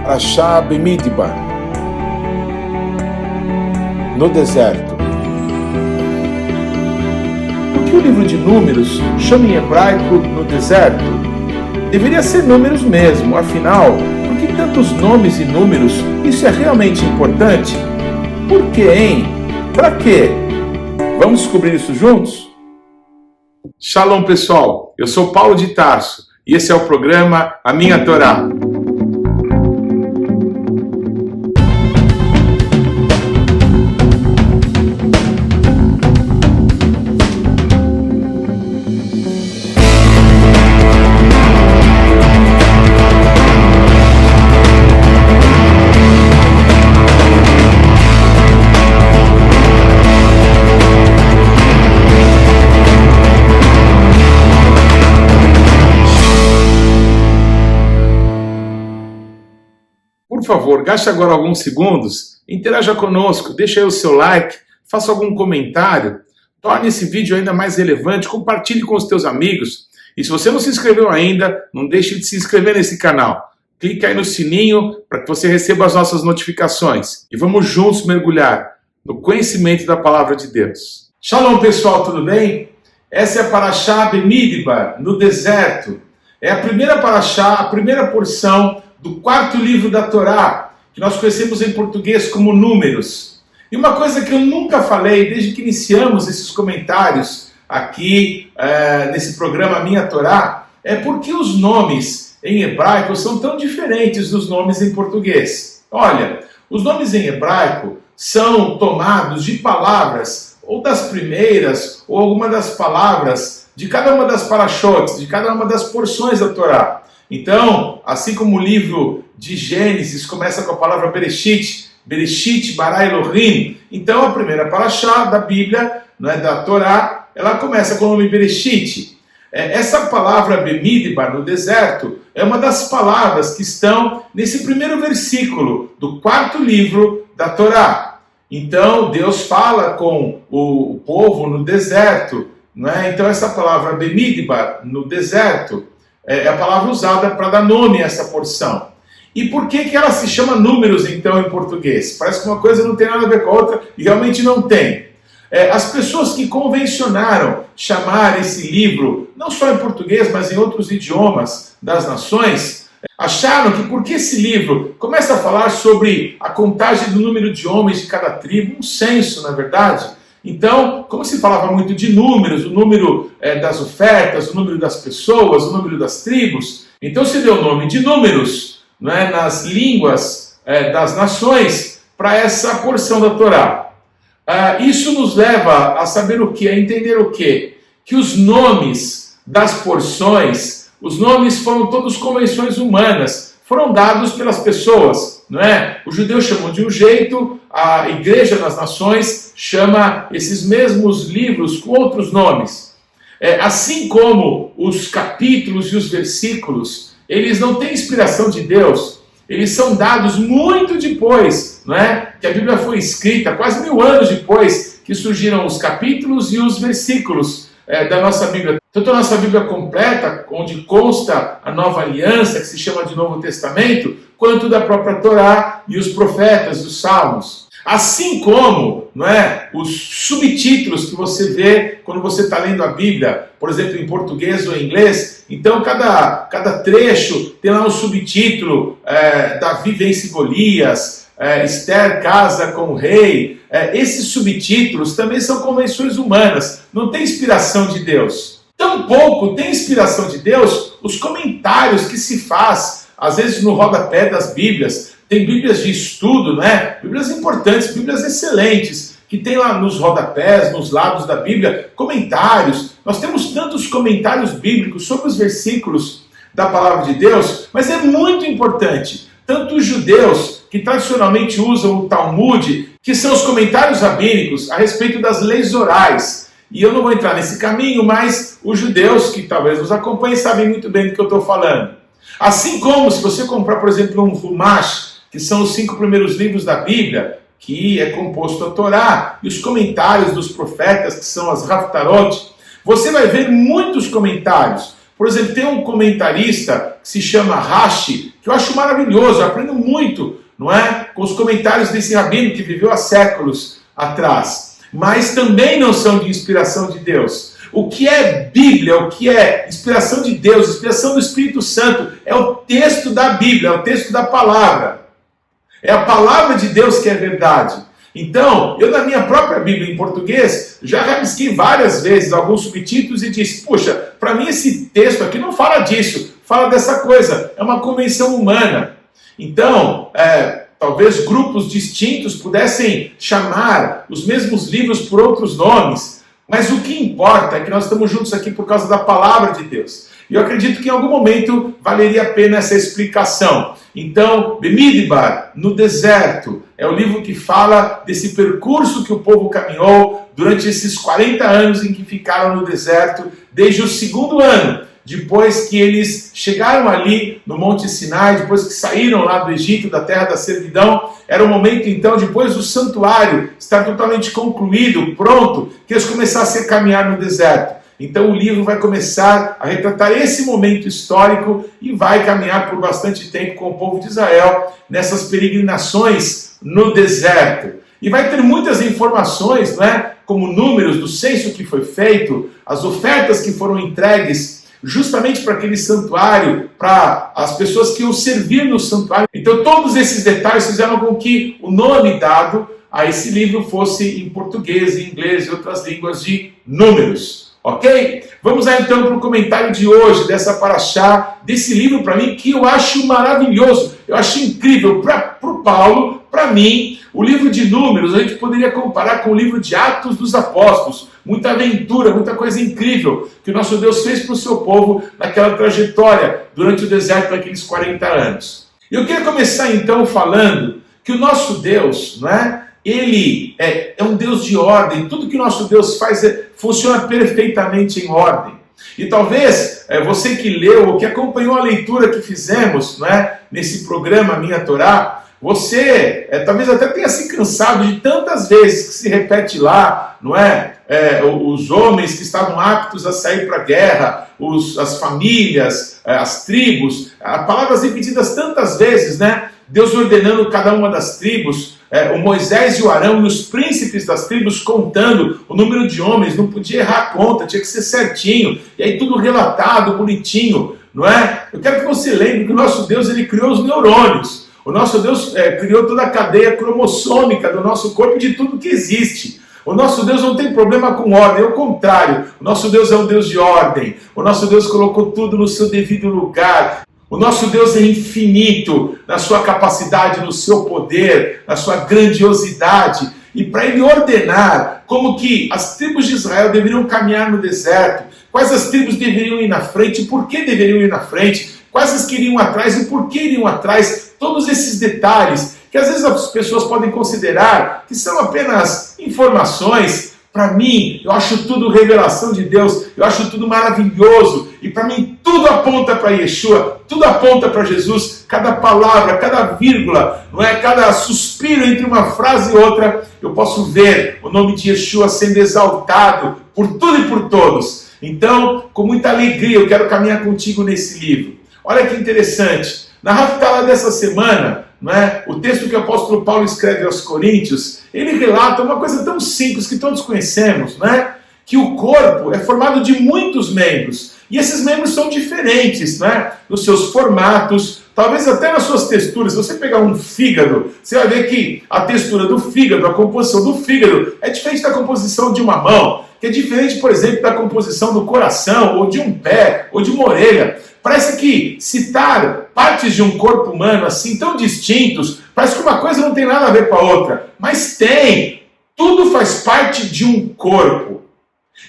Parashá Bemidbar, no deserto. Por que o livro de Números chama em hebraico no deserto? Deveria ser números mesmo, afinal, por que tantos nomes e números? Isso é realmente importante? Por quê, hein? Para quê? Vamos descobrir isso juntos? Shalom, pessoal! Eu sou Paulo de Tarso e esse é o programa A Minha Torá. Por favor, gaste agora alguns segundos, interaja conosco, deixe aí o seu like, faça algum comentário, torne esse vídeo ainda mais relevante, compartilhe com os teus amigos. E se você não se inscreveu ainda, não deixe de se inscrever nesse canal. Clique aí no sininho para que você receba as nossas notificações. E vamos juntos mergulhar no conhecimento da Palavra de Deus. Shalom, pessoal, tudo bem? Essa é a Parashá Bemidbar, no deserto. É a primeira Parashá, a primeira porção do quarto livro da Torá, que nós conhecemos em português como Números. E uma coisa que eu nunca falei, desde que iniciamos esses comentários aqui nesse programa Minha Torá, é porque os nomes em hebraico são tão diferentes dos nomes em português. Olha, os nomes em hebraico são tomados de palavras, ou das primeiras, ou alguma das palavras de cada uma das parashot, de cada uma das porções da Torá. Então, assim como o livro de Gênesis começa com a palavra Bereshit, Bereshit bara Elohim, então a primeira parashá da Bíblia, da Torá, ela começa com o nome Bereshit. Essa palavra Bemidbar, no deserto, é uma das palavras que estão nesse primeiro versículo do quarto livro da Torá. Então, Deus fala com o povo no deserto. Então, essa palavra Bemidbar, no deserto, é a palavra usada para dar nome a essa porção. E por que ela se chama Números, então, em português? Parece que uma coisa não tem nada a ver com a outra, e realmente não tem. As pessoas que convencionaram chamar esse livro, não só em português, mas em outros idiomas das nações, acharam que porque esse livro começa a falar sobre a contagem do número de homens de cada tribo, um censo, na verdade. Então, como se falava muito de números, o número das ofertas, o número das pessoas, o número das tribos, então se deu o nome de Números, nas línguas das nações, para essa porção da Torá. Isso nos leva a saber o quê? A entender o quê? Que os nomes das porções, os nomes foram todos convenções humanas, foram dados pelas pessoas, não é? Os judeus chamam de um jeito, a Igreja das Nações chama esses mesmos livros com outros nomes. Assim como os capítulos e os versículos, eles não têm inspiração de Deus, eles são dados muito depois, não é? Que a Bíblia foi escrita, quase 1000 anos depois que surgiram os capítulos e os versículos da nossa Bíblia. Tanto a nossa Bíblia completa, onde consta a nova aliança, que se chama de Novo Testamento, quanto da própria Torá e os profetas, os salmos. Assim como os subtítulos que você vê quando você está lendo a Bíblia, por exemplo, em português ou em inglês, então cada trecho tem lá um subtítulo, Davi vence Golias, Esther casa com o rei. Esses subtítulos também são convenções humanas, não tem inspiração de Deus. Tampouco tem inspiração de Deus os comentários que se faz, às vezes no rodapé das Bíblias. Tem Bíblias de estudo, Bíblias importantes, Bíblias excelentes, que tem lá nos rodapés, nos lados da Bíblia, comentários. Nós temos tantos comentários bíblicos sobre os versículos da Palavra de Deus, mas é muito importante. Tanto os judeus, que tradicionalmente usam o Talmud, que são os comentários rabínicos a respeito das leis orais. E eu não vou entrar nesse caminho, mas os judeus que talvez nos acompanhem sabem muito bem do que eu estou falando. Assim como se você comprar, por exemplo, um Humash, que são os 5 primeiros livros da Bíblia, que é composto a Torá, e os comentários dos profetas, que são as Haftarot, você vai ver muitos comentários. Por exemplo, tem um comentarista que se chama Rashi, que eu acho maravilhoso, eu aprendo muito, não é? Com os comentários desse rabino que viveu há séculos atrás. Mas também não são de inspiração de Deus. O que é Bíblia, o que é inspiração de Deus, inspiração do Espírito Santo, é o texto da Bíblia, é o texto da palavra. É a palavra de Deus que é verdade. Então, eu na minha própria Bíblia em português, já rabisquei várias vezes alguns subtítulos e disse, puxa, para mim esse texto aqui não fala disso, fala dessa coisa, é uma convenção humana. Então, talvez grupos distintos pudessem chamar os mesmos livros por outros nomes, mas o que importa é que nós estamos juntos aqui por causa da palavra de Deus. E eu acredito que em algum momento valeria a pena essa explicação. Então, Bemidbar, no deserto, é o livro que fala desse percurso que o povo caminhou durante esses 40 anos em que ficaram no deserto, desde o segundo ano, depois que eles chegaram ali no Monte Sinai, depois que saíram lá do Egito, da terra da servidão, era o momento então, depois do santuário estar totalmente concluído, pronto, que eles começassem a caminhar no deserto. Então o livro vai começar a retratar esse momento histórico e vai caminhar por bastante tempo com o povo de Israel nessas peregrinações no deserto. E vai ter muitas informações, não é? Como números do censo que foi feito, as ofertas que foram entregues justamente para aquele santuário, para as pessoas que iam servir no santuário. Então todos esses detalhes fizeram com que o nome dado a esse livro fosse em português, em inglês e outras línguas de números. Ok? Vamos lá então para o comentário de hoje, dessa paraxá, desse livro para mim que eu acho maravilhoso, eu acho incrível. Para o Paulo, para mim, o livro de Números a gente poderia comparar com o livro de Atos dos Apóstolos. Muita aventura, muita coisa incrível que o nosso Deus fez para o seu povo naquela trajetória durante o deserto daqueles 40 anos. Eu queria começar então falando que o nosso Deus, não é? Ele é um Deus de ordem, tudo que o nosso Deus faz funciona perfeitamente em ordem. E talvez você que leu ou que acompanhou a leitura que fizemos, não é, nesse programa Minha Torá, você talvez até tenha se cansado de tantas vezes que se repete lá, não é? Os homens que estavam aptos a sair para a guerra, as famílias, as tribos, palavras repetidas tantas vezes, né? Deus ordenando cada uma das tribos, o Moisés e o Arão e os príncipes das tribos contando o número de homens, não podia errar a conta, tinha que ser certinho, e aí tudo relatado, bonitinho, não é? Eu quero que você lembre que o nosso Deus, ele criou os neurônios, o nosso Deus criou toda a cadeia cromossômica do nosso corpo e de tudo que existe. O nosso Deus não tem problema com ordem, é o contrário, o nosso Deus é um Deus de ordem, o nosso Deus colocou tudo no seu devido lugar. O nosso Deus é infinito na sua capacidade, no seu poder, na sua grandiosidade. E para Ele ordenar como que as tribos de Israel deveriam caminhar no deserto, quais as tribos deveriam ir na frente, por que deveriam ir na frente, quais as que iriam atrás e por que iriam atrás, todos esses detalhes que às vezes as pessoas podem considerar que são apenas informações. Para mim, eu acho tudo revelação de Deus, eu acho tudo maravilhoso, e para mim tudo aponta para Yeshua, tudo aponta para Jesus, cada palavra, cada vírgula, não é? Cada suspiro entre uma frase e outra, eu posso ver o nome de Yeshua sendo exaltado por tudo e por todos. Então, com muita alegria, eu quero caminhar contigo nesse livro. Olha que interessante, na Haftarah dessa semana, não é? O texto que o apóstolo Paulo escreve aos Coríntios, ele relata uma coisa tão simples que todos conhecemos, não é? Que o corpo é formado de muitos membros, e esses membros são diferentes, não é? Nos seus formatos, talvez até nas suas texturas. Se você pegar um fígado, você vai ver que a textura do fígado, a composição do fígado é diferente da composição de uma mão, que é diferente, por exemplo, da composição do coração, ou de um pé, ou de uma orelha. Parece que citar partes de um corpo humano assim tão distintos, parece que uma coisa não tem nada a ver com a outra. Mas tem. Tudo faz parte de um corpo.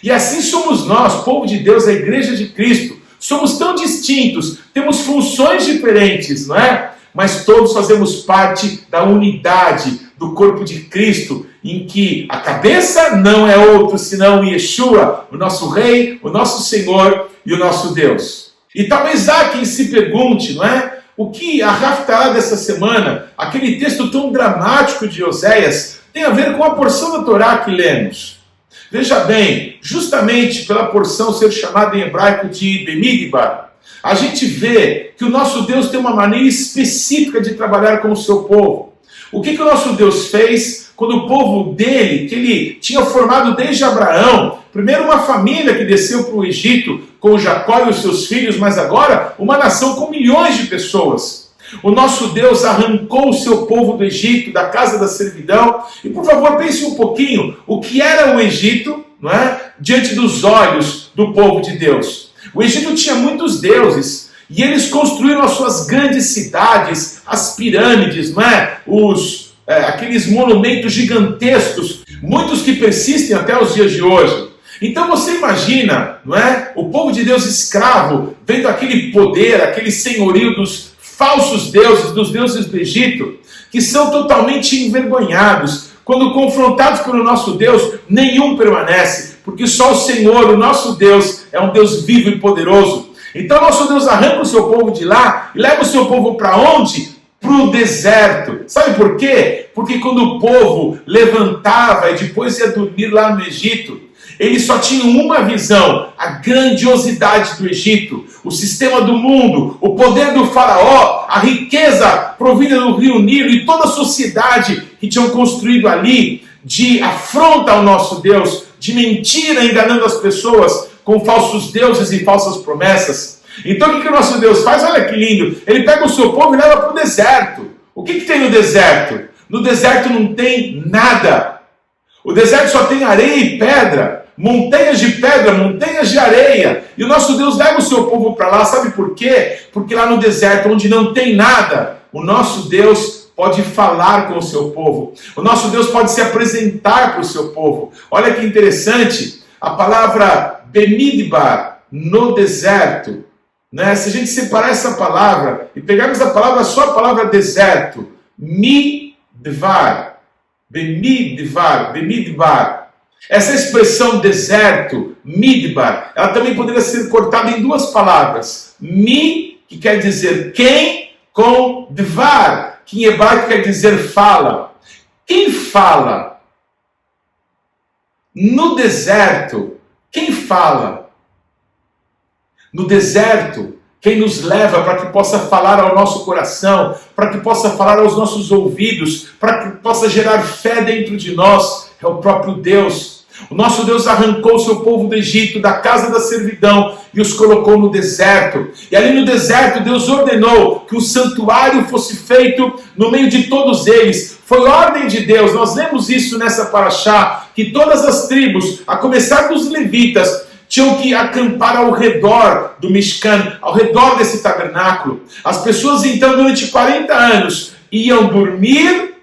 E assim somos nós, povo de Deus, a igreja de Cristo. Somos tão distintos, temos funções diferentes, não é? Mas todos fazemos parte da unidade do corpo de Cristo, em que a cabeça não é outro senão Yeshua, o nosso Rei, o nosso Senhor e o nosso Deus. E talvez há quem se pergunte, não é? O que a Haftarah dessa semana, aquele texto tão dramático de Oséias, tem a ver com a porção da Torá que lemos. Veja bem, justamente pela porção ser chamada em hebraico de Bemidbar, a gente vê que o nosso Deus tem uma maneira específica de trabalhar com o seu povo. O que o nosso Deus fez quando o povo dele, que ele tinha formado desde Abraão, primeiro uma família que desceu para o Egito com Jacó e os seus filhos, mas agora uma nação com milhões de pessoas. O nosso Deus arrancou o seu povo do Egito, da casa da servidão. E por favor, pense um pouquinho o que era o Egito, não é? Diante dos olhos do povo de Deus. O Egito tinha muitos deuses e eles construíram as suas grandes cidades, as pirâmides, não é? Aqueles monumentos gigantescos, muitos que persistem até os dias de hoje. Então você imagina, não é? O povo de Deus escravo, vendo aquele poder, aquele senhorio dos falsos deuses, dos deuses do Egito, que são totalmente envergonhados. Quando confrontados pelo nosso Deus, nenhum permanece, porque só o Senhor, o nosso Deus, é um Deus vivo e poderoso. Então nosso Deus arranca o seu povo de lá e leva o seu povo para onde? Para o deserto. Sabe por quê? Porque quando o povo levantava e depois ia dormir lá no Egito, eles só tinham uma visão: a grandiosidade do Egito, o sistema do mundo, o poder do faraó, a riqueza provinda do rio Nilo e toda a sociedade que tinham construído ali de afronta ao nosso Deus, de mentira, enganando as pessoas com falsos deuses e falsas promessas. Então o que o nosso Deus faz? Olha que lindo, ele pega o seu povo e leva para o deserto. O que tem no deserto? No deserto não tem nada. O deserto só tem areia e pedra, montanhas de pedra, montanhas de areia. E o nosso Deus leva o seu povo para lá, sabe por quê? Porque lá no deserto, onde não tem nada, o nosso Deus pode falar com o seu povo. O nosso Deus pode se apresentar para o seu povo. Olha que interessante, a palavra Bemidbar, no deserto, né? Se a gente separar essa palavra e pegarmos a palavra, só a palavra deserto, Midvar, Bemidbar. Essa expressão deserto, Midbar, ela também poderia ser cortada em duas palavras. Mi, que quer dizer quem, com Dvar, que em hebraico quer dizer fala. Quem fala? No deserto, quem fala? No deserto, quem nos leva para que possa falar ao nosso coração, para que possa falar aos nossos ouvidos, para que possa gerar fé dentro de nós, é o próprio Deus. O nosso Deus arrancou o seu povo do Egito, da casa da servidão, e os colocou no deserto. E ali no deserto, Deus ordenou que o santuário fosse feito no meio de todos eles. Foi ordem de Deus. Nós lemos isso nessa paraxá, que todas as tribos, a começar dos levitas, tinham que acampar ao redor do Mishkan, ao redor desse tabernáculo. As pessoas então durante 40 anos iam dormir,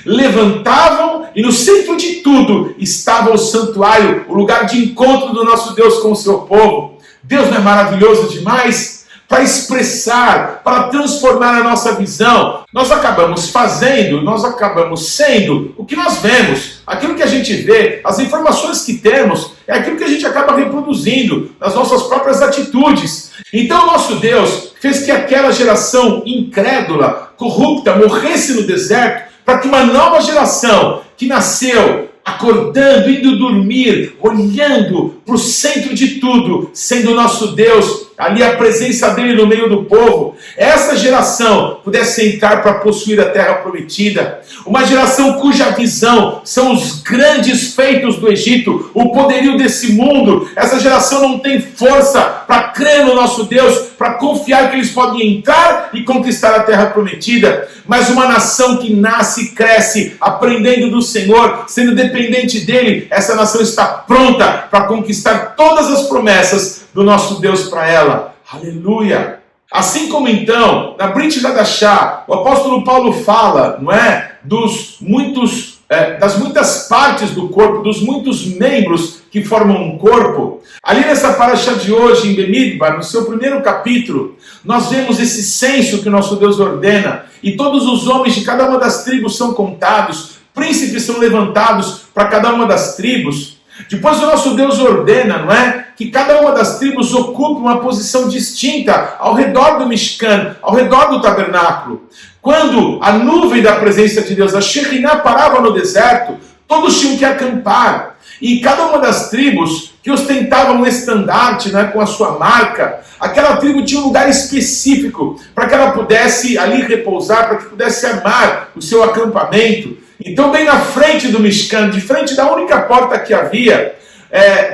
levantavam e no centro de tudo estava o santuário, o lugar de encontro do nosso Deus com o seu povo. Deus não é maravilhoso demais? Para expressar, para transformar a nossa visão, nós acabamos fazendo, nós acabamos sendo o que nós vemos, aquilo que a gente vê, as informações que temos, é aquilo que a gente acaba reproduzindo nas nossas próprias atitudes. Então o nosso Deus fez que aquela geração incrédula, corrupta, morresse no deserto, para que uma nova geração que nasceu acordando, indo dormir, olhando para o centro de tudo, sendo o nosso Deus, ali a presença dele no meio do povo, essa geração pudesse entrar para possuir a terra prometida, uma geração cuja visão são os grandes feitos do Egito, o poderio desse mundo. Essa geração não tem força para crer no nosso Deus, para confiar que eles podem entrar e conquistar a terra prometida, mas uma nação que nasce e cresce, aprendendo do Senhor, sendo dependente dele, essa nação está pronta para conquistar todas as promessas do nosso Deus para ela. Aleluia! Assim como então, na Brit Hadashah, o apóstolo Paulo fala, não é, das muitas partes do corpo, dos muitos membros que formam um corpo. Ali nessa paraxá de hoje, em Bemidbar, no seu primeiro capítulo, nós vemos esse censo que o nosso Deus ordena, e todos os homens de cada uma das tribos são contados, príncipes são levantados para cada uma das tribos. Depois o nosso Deus ordena, não é, que cada uma das tribos ocupe uma posição distinta ao redor do Mishkan, ao redor do tabernáculo. Quando a nuvem da presença de Deus, a Shekinah, parava no deserto, todos tinham que acampar. E cada uma das tribos que ostentava um estandarte, né, com a sua marca. Aquela tribo tinha um lugar específico para que ela pudesse ali repousar, para que pudesse armar o seu acampamento. Então, bem na frente do Mishkan, de frente da única porta que havia,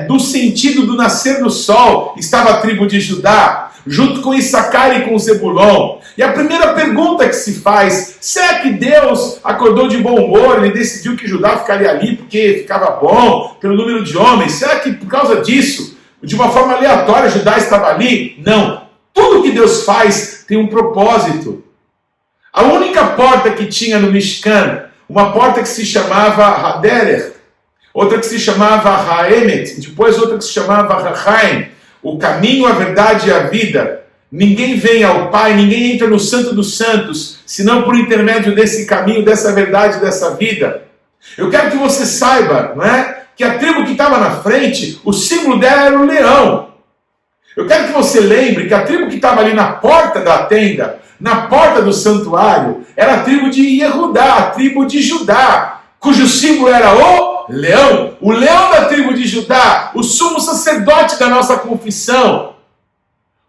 do sentido do nascer do sol, estava a tribo de Judá, junto com Issacar e com Zebulon. E a primeira pergunta que se faz: será que Deus acordou de bom humor? Ele decidiu que Judá ficaria ali porque ficava bom, pelo número de homens? Será que por causa disso, de uma forma aleatória, Judá estava ali? Não. Tudo que Deus faz tem um propósito. A única porta que tinha no Mishkan, uma porta que se chamava Haderech, outra que se chamava Haemet, depois outra que se chamava Hachaim, o caminho, a verdade e a vida. Ninguém vem ao Pai, ninguém entra no Santo dos Santos, senão por intermédio desse caminho, dessa verdade, dessa vida. Eu quero que você saiba, não é, que a tribo que estava na frente, o símbolo dela era o leão. Eu quero que você lembre que a tribo que estava ali na porta da tenda, na porta do santuário, era a tribo de Yehudá, a tribo de Judá, cujo símbolo era o leão da tribo de Judá, o sumo sacerdote da nossa confissão,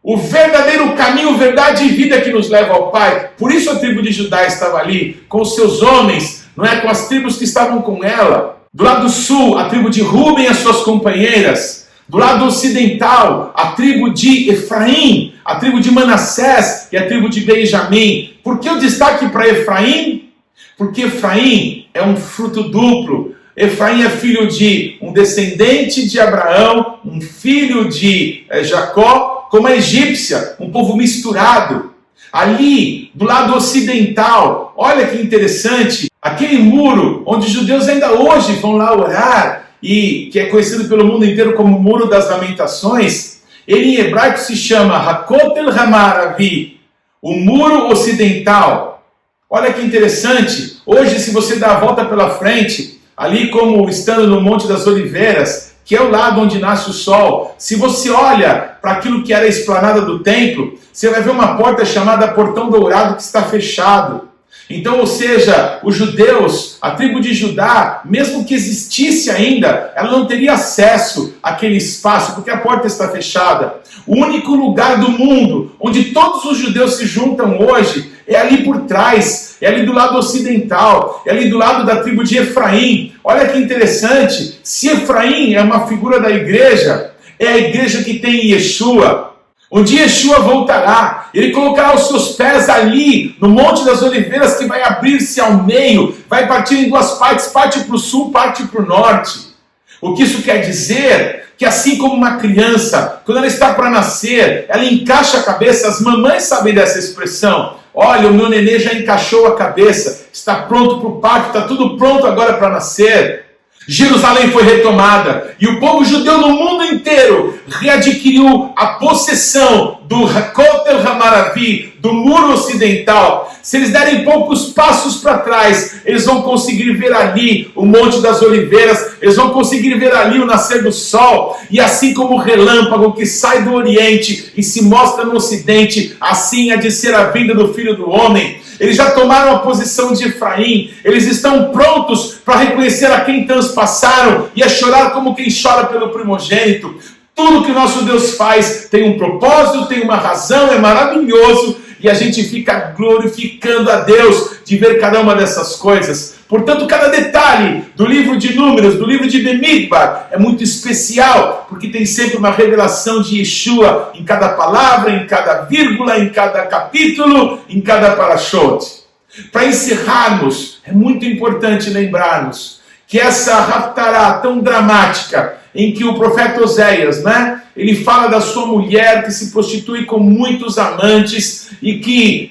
o verdadeiro caminho, verdade e vida que nos leva ao Pai. Por isso a tribo de Judá estava ali, com os seus homens, não é, com as tribos que estavam com ela. Do lado sul, a tribo de Ruben e as suas companheiras. Do lado ocidental, a tribo de Efraim, a tribo de Manassés e a tribo de Benjamim. Por que o destaque para Efraim? Porque Efraim é um fruto duplo. Efraim é filho de um descendente de Abraão, um filho de Jacó, como a egípcia, um povo misturado. Ali, do lado ocidental, olha que interessante, aquele muro onde os judeus ainda hoje vão lá orar, e que é conhecido pelo mundo inteiro como Muro das Lamentações, ele em hebraico se chama Hakotel Hamaravi, o Muro Ocidental. Olha que interessante, hoje se você dá a volta pela frente, ali como estando no Monte das Oliveiras, que é o lado onde nasce o sol, se você olha para aquilo que era a esplanada do templo, você vai ver uma porta chamada Portão Dourado que está fechado. Então, ou seja, os judeus, a tribo de Judá, mesmo que existisse ainda, ela não teria acesso àquele espaço, porque a porta está fechada. O único lugar do mundo onde todos os judeus se juntam hoje é ali por trás, é ali do lado ocidental, é ali do lado da tribo de Efraim. Olha que interessante, se Efraim é uma figura da igreja, é a igreja que tem Yeshua. Um dia Yeshua voltará, ele colocará os seus pés ali, no Monte das Oliveiras, que vai abrir-se ao meio, vai partir em duas partes, parte para o sul, parte para o norte. O que isso quer dizer? Que assim como uma criança, quando ela está para nascer, ela encaixa a cabeça, as mamães sabem dessa expressão. Olha, o meu nenê já encaixou a cabeça, está pronto para o parto, está tudo pronto agora para nascer. Jerusalém foi retomada e o povo judeu no mundo inteiro readquiriu a possessão do Hakotel Hamaravi, do muro ocidental. Se eles derem poucos passos para trás, eles vão conseguir ver ali o Monte das Oliveiras, eles vão conseguir ver ali o nascer do sol, e assim como o relâmpago que sai do Oriente e se mostra no Ocidente, assim há de ser a vinda do Filho do Homem. Eles já tomaram a posição de Efraim, eles estão prontos para reconhecer a quem transpassaram e a chorar como quem chora pelo primogênito. Tudo que o nosso Deus faz tem um propósito, tem uma razão, é maravilhoso, e a gente fica glorificando a Deus de ver cada uma dessas coisas. Portanto, cada detalhe do livro de Números, do livro de Bemidbar, é muito especial, porque tem sempre uma revelação de Yeshua em cada palavra, em cada vírgula, em cada capítulo, em cada parashot. Para encerrarmos, é muito importante lembrarmos que essa haftará tão dramática, em que o profeta Oséias, né, ele fala da sua mulher que se prostitui com muitos amantes e que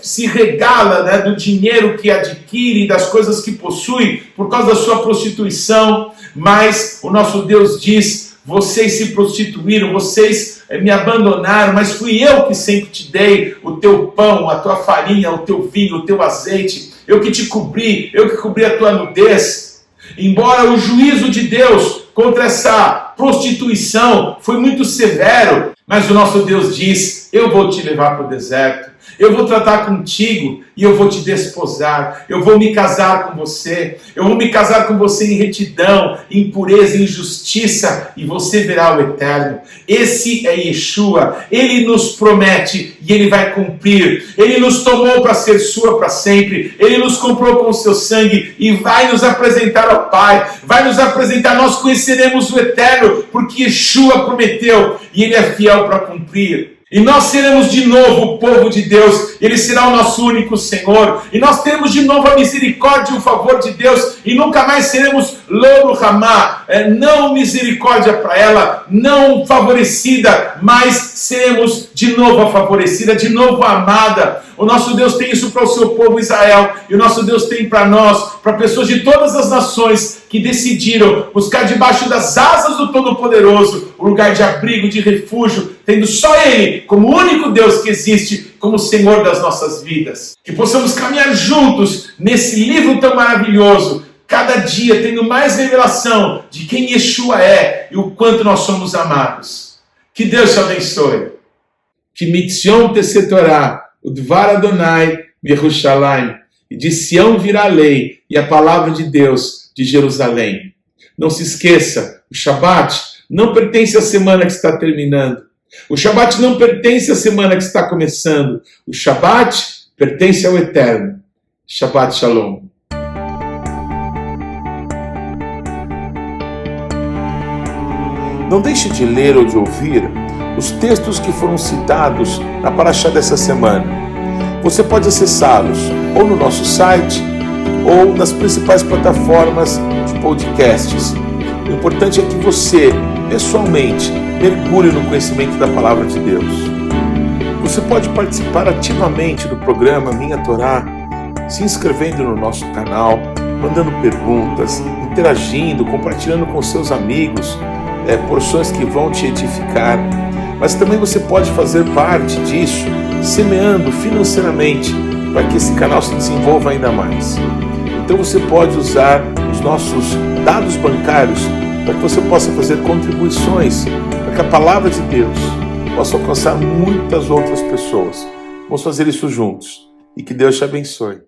se regala, né, do dinheiro que adquire, das coisas que possui por causa da sua prostituição. Mas o nosso Deus diz: vocês se prostituíram, vocês me abandonaram, mas fui eu que sempre te dei o teu pão, a tua farinha, o teu vinho, o teu azeite, eu que te cobri, eu que cobri a tua nudez. Embora o juízo de Deus contra essa prostituição foi muito severo, Mas o nosso Deus diz: eu vou te levar para o deserto, eu vou tratar contigo e eu vou te desposar, eu vou me casar com você, eu vou me casar com você em retidão, em pureza, em justiça, e você verá o Eterno. Esse é Yeshua, ele nos promete e ele vai cumprir. Ele nos tomou para ser sua para sempre, ele nos comprou com o seu sangue e vai nos apresentar ao Pai, vai nos apresentar, nós conheceremos o Eterno, porque Yeshua prometeu e ele é fiel para cumprir. E nós seremos de novo o povo de Deus, ele será o nosso único Senhor, e nós teremos de novo a misericórdia e o favor de Deus, e nunca mais seremos Loro Ramá, não misericórdia para ela, não favorecida, mas seremos de novo a favorecida, de novo a amada. O nosso Deus tem isso para o seu povo Israel, e o nosso Deus tem para nós, para pessoas de todas as nações que decidiram buscar debaixo das asas do Todo-Poderoso o lugar de abrigo, de refúgio, tendo só Ele como o único Deus que existe, como Senhor das nossas vidas. Que possamos caminhar juntos nesse livro tão maravilhoso, cada dia tendo mais revelação de quem Yeshua é e o quanto nós somos amados. Que Deus te abençoe. Que Mitzion Tesetorá, o Dvar Adonai, Yerushalayim, e de Sião virá a lei e a palavra de Deus de Jerusalém. Não se esqueça, o Shabat não pertence à semana que está terminando. O Shabat não pertence à semana que está começando. O Shabat pertence ao Eterno. Shabbat Shalom. Não deixe de ler ou de ouvir os textos que foram citados na Parashá dessa semana. Você pode acessá-los ou no nosso site ou nas principais plataformas de podcasts. O importante é que você, pessoalmente, mergulhe no conhecimento da Palavra de Deus. Você pode participar ativamente do programa Minha Torá, se inscrevendo no nosso canal, mandando perguntas, interagindo, compartilhando com seus amigos, porções que vão te edificar. Mas também você pode fazer parte disso, semeando financeiramente, para que esse canal se desenvolva ainda mais. Então você pode usar os nossos dados bancários para que você possa fazer contribuições, para que a palavra de Deus possa alcançar muitas outras pessoas. Vamos fazer isso juntos. E que Deus te abençoe.